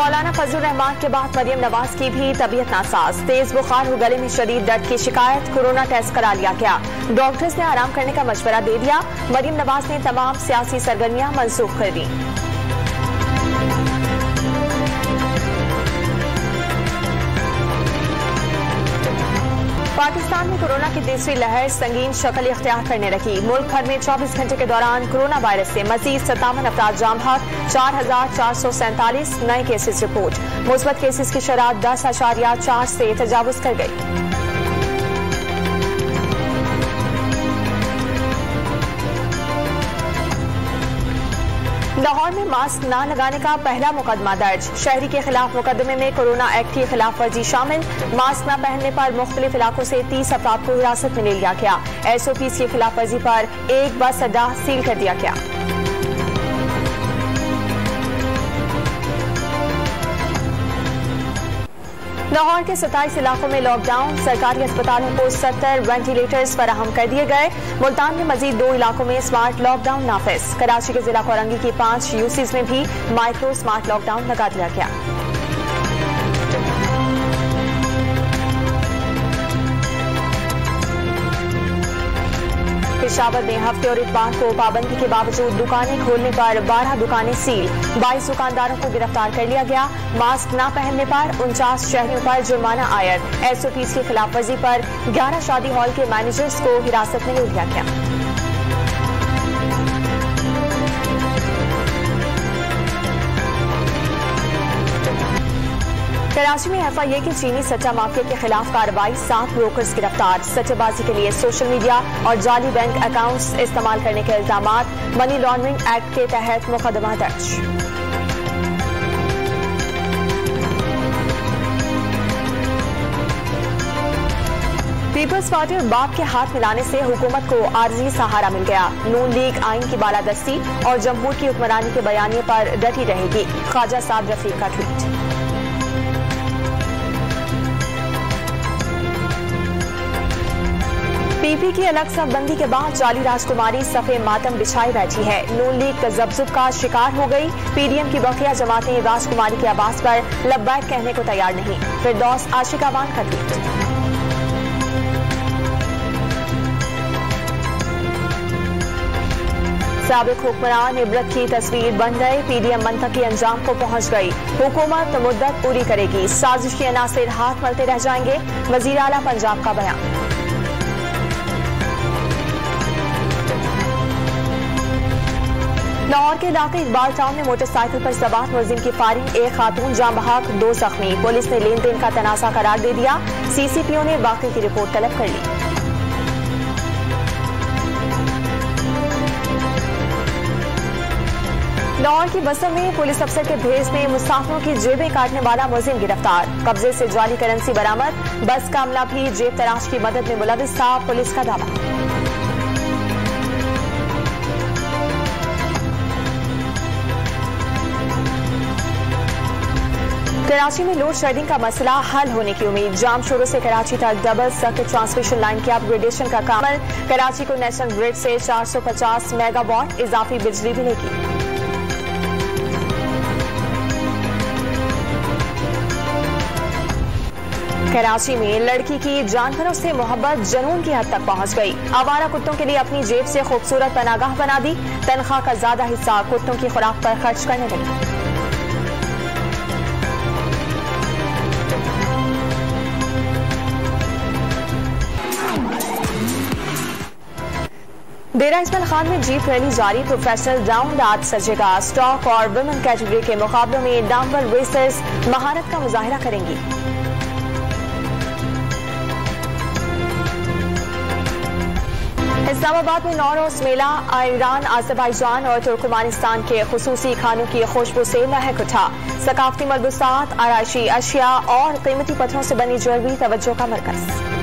मौलाना फजलुर रहमान के बाद मरियम नवाज की भी तबीयत नासाज। तेज बुखार और गले में शदीद दर्द की शिकायत। कोरोना टेस्ट करा लिया गया। डॉक्टर्स ने आराम करने का मशवरा दे दिया। मरियम नवाज ने तमाम सियासी सरगर्मियां मंसूख कर दी। पाकिस्तान में कोरोना की तीसरी लहर संगीन शक्ल इख्तियार करने लगी। मुल्क भर में 24 घंटे के दौरान कोरोना वायरस से मजीद 57 अफराद जाम हक, 4,447 नए केसेस रिपोर्ट। मुस्बत केसेस की शरह 10.4 से तजावुज कर गई। लाहौर में मास्क न लगाने का पहला मुकदमा दर्ज। शहरी के खिलाफ मुकदमे में कोरोना एक्ट की खिलाफ वर्जी शामिल। मास्क न पहनने पर मुख्तलिफ इलाकों से 30 अफराद को हिरासत में ले लिया गया। SOPs की खिलाफ वर्जी पर एक बस अड्डा सील कर दिया गया। लाहौर के 27 इलाकों में लॉकडाउन। सरकारी अस्पतालों को 70 वेंटिलेटर्स फराहम कर दिए गए। मुल्तान में मजीद 2 इलाकों में स्मार्ट लॉकडाउन नाफिज। कराची के जिला कोरंगी की 5 UCs में भी माइक्रो स्मार्ट लॉकडाउन लगा दिया गया। पेशावर में हफ्ते और इतवार को पाबंदी के बावजूद दुकानें खोलने पर 12 दुकानें सील। 22 दुकानदारों को गिरफ्तार कर लिया गया। मास्क न पहनने पर 49 शहरियों पर जुर्माना आयद। SOPs की खिलाफ वर्जी पर 11 शादी हॉल के मैनेजर्स को हिरासत में ले लिया गया। कराची में FIA की चीनी सट्टा माफिया के खिलाफ कार्रवाई। 7 ब्रोकर्स गिरफ्तार। सट्टेबाजी के लिए सोशल मीडिया और जाली बैंक अकाउंट्स इस्तेमाल करने के इल्जामात। मनी लॉन्ड्रिंग एक्ट के तहत मुकदमा दर्ज। पीपल्स पार्टी और बाप के हाथ मिलाने से हुकूमत को आर्जी सहारा मिल गया। नून लीग आइन की बालादस्ती और जमहूर की हुक्मरानी के बयानिए पर डटी रहेगी। ख्वाजा साद रफीक का ट्वीट। PP की अलग सफबंदी के बाद जाली राजकुमारी सफ़े मातम बिछाई बैठी है। नून लीग तजब्जुब का शिकार हो गई। PDM की बकिया जमातें राजकुमारी के आवाज पर लब्बैक कहने को तैयार नहीं। फिरदौस आशिकावान का ट्वीट। साबिक हुक्मरान इबरत की तस्वीर बन गए। PDM मंतकी अंजाम को पहुंच गई। हुकूमत मुद्दत पूरी करेगी। साजिशी अनासिर हाथ मलते रह जाएंगे। वजीर आला पंजाब का बयान। लाहौर के इलाके इकबाल टाउन में मोटरसाइकिल पर सवार मुलजिम की फायरिंग। एक खातून जाम बहक, 2 जख्मी। पुलिस ने लेन देन का तनाजा करार दे दिया। CCPO ने वाकई की रिपोर्ट तलब कर ली। लाहौर की बसों में पुलिस अफसर के भेस में मुसाफिरों की जेबें काटने वाला मुलजिम गिरफ्तार। कब्जे से जाली करेंसी बरामद। बस का अमला भी जेब तलाश की मदद में मुलविस था। पुलिस का दावा। कराची में लोड शेडिंग का मसला हल होने की उम्मीद। जाम शुरू से कराची तक डबल सर्किट ट्रांसमिशन लाइन के अपग्रेडेशन का काम। कराची को नेशनल ग्रिड से 450 मेगावाट इजाफी बिजली मिलेगी। कराची में लड़की की जानवरों से मोहब्बत जुनून की हद तक पहुंच गई। आवारा कुत्तों के लिए अपनी जेब से खूबसूरत पनागाह बना दी। तनख्वाह का ज्यादा हिस्सा कुत्तों की खुराक पर खर्च करने लगी। डेरा इस्माइल खान में जीप रैली जारी। प्रोफेशनल राउंड आज सजेगा। स्टॉक और वुमेन कैटेगरी के मुकाबलों में डांबर रेसर्स महारत का मुजाहिरा करेंगी। इस्लामाबाद में नौरोज मेला। ईरान, अज़रबैजान और तुर्कमानिस्तान के खुसूसी खानों की खुशबू से महक उठा। सकाफती मलबूसात, आराइशी अशिया और कीमती पत्थरों से बनी ज्वेलरी तवज्जो का मरकज।